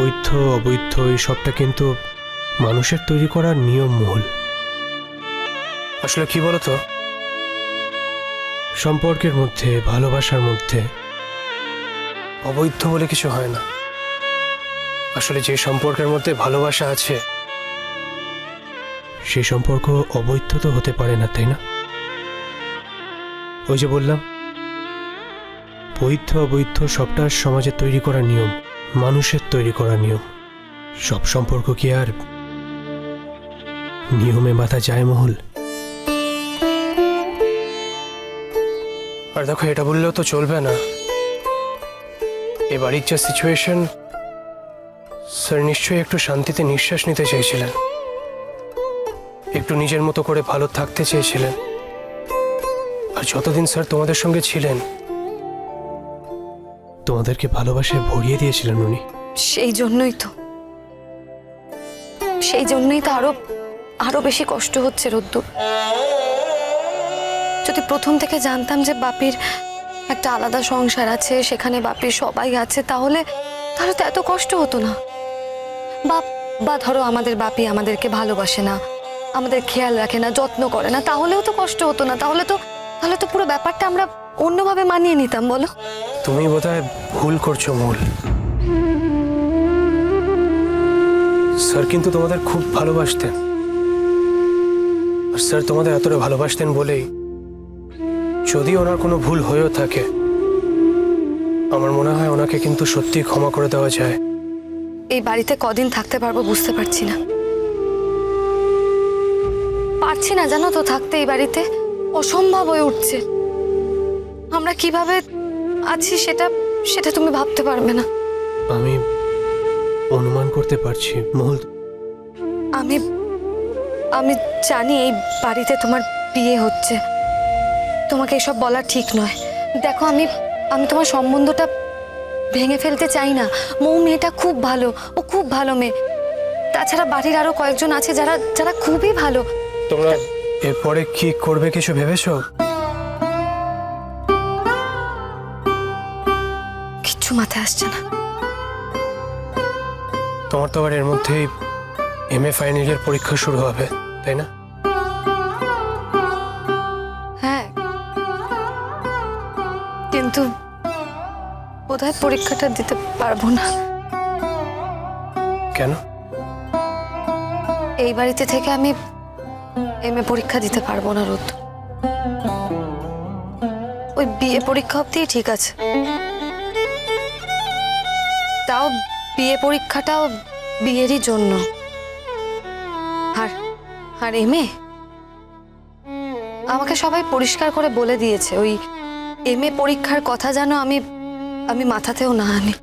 বৈধ অবৈধ এই সবটা কিন্তু মানুষের তৈরি করা নিয়ম মূল। আসলে কি বলতো, সম্পর্কের মধ্যে ভালোবাসার মধ্যে অবৈধ বলে কিছু হয় না। আসলে যে সম্পর্কের মধ্যে ভালোবাসা আছে সেই সম্পর্ক অবৈধ তো হতে পারে না, তাই না? ওই যে বললাম, বৈধ অবৈধ সবটা সমাজে তৈরি করা নিয়ম, মানুষের তৈরি করা নিয়ম। সব সম্পর্ক কি আর নিয়মে বাঁধা যায় মহল? আর দেখো, এটা বললেও তো চলবে না। এ বাড়ির যা সিচুয়েশন, স্যার নিশ্চয়ই একটু শান্তিতে নিঃশ্বাস নিতে চেয়েছিলেন, একটু নিজের মতো করে ভালো থাকতে চেয়েছিলেন। আর যতদিন স্যার তোমাদের সঙ্গে ছিলেন, তোমাদেরকে ভালোবাসায় ভরিয়ে দিয়েছিলেন উনি। সেই জন্যই তো আরো বেশি কষ্ট হচ্ছে রোদ্দুর। যদি প্রথম থেকে জানতাম যে বাপির একটা আলাদা সংসার আছে, সেখানে বাপির সবাই আছে, তাহলে তো এত কষ্ট হতো না। বা ধরো আমাদের বাপি আমাদেরকে ভালোবাসে না, আমাদের খেয়াল রাখে না, যত্ন করে না, তাহলেও তো কষ্ট হতো না। তাহলে তো পুরো ব্যাপারটা আমরা অন্যভাবে মানিয়ে নিতাম, বলো? তুমি বোধহয় ভুল করছো মূল। স্যার কিন্তু তোমাদের খুব ভালোবাসতেন। আর স্যার তোমাদের এতটা ভালোবাসতেন বলেই, যদি ওনার কোনো ভুল হয়েও থাকে, আমার মনে হয় ওনাকে কিন্তু সত্যি ক্ষমা করে দেওয়া যায়। এই বাড়িতে কদিন থাকতে পারবো বুঝতে পারছি না জানো তো, থাকতে এই বাড়িতে অসম্ভব হয়ে উঠছে। আমরা কিভাবে আছি সেটা তুমি ভাবতে পারবে না। আমি অনুমান করতে পারছি মহল। আমি জানি এই বাড়িতে তোমার বিয়ে হচ্ছে, তোমাকে এসব বলা ঠিক নয়। দেখো, আমি তোমার সম্বন্ধটা ভেঙে ফেলতে চাই না। মৌ মেয়েটা খুব ভালো, ও খুব ভালো মেয়ে। তাছাড়া বাড়ির আরো কয়েকজন আছে যারা খুবই ভালো। তোমরা এরপরে কি করবে কিছু ভেবেছো? কিচ্ছু মাথায় আসছে না। তোমার তো আবার এর মধ্যেই MA ফাইনাল ইয়ার পরীক্ষা শুরু হবে, তাই না? হ্যাঁ, কিন্তু বোধহয় পরীক্ষাটা দিতে পারবো না। কেন? এই বাড়িতে থেকে আমি MA পরীক্ষা দিতে পারবো না রোদ। ওই বিয়ে পরীক্ষা অবধিই ঠিক আছে, তাও বিয়ে পরীক্ষাটাও বিয়েরই জন্য। আর MA আমাকে সবাই পরিষ্কার করে বলে দিয়েছে, ওই MA পরীক্ষার কথা যেন আমি মাথাতেও না আনি।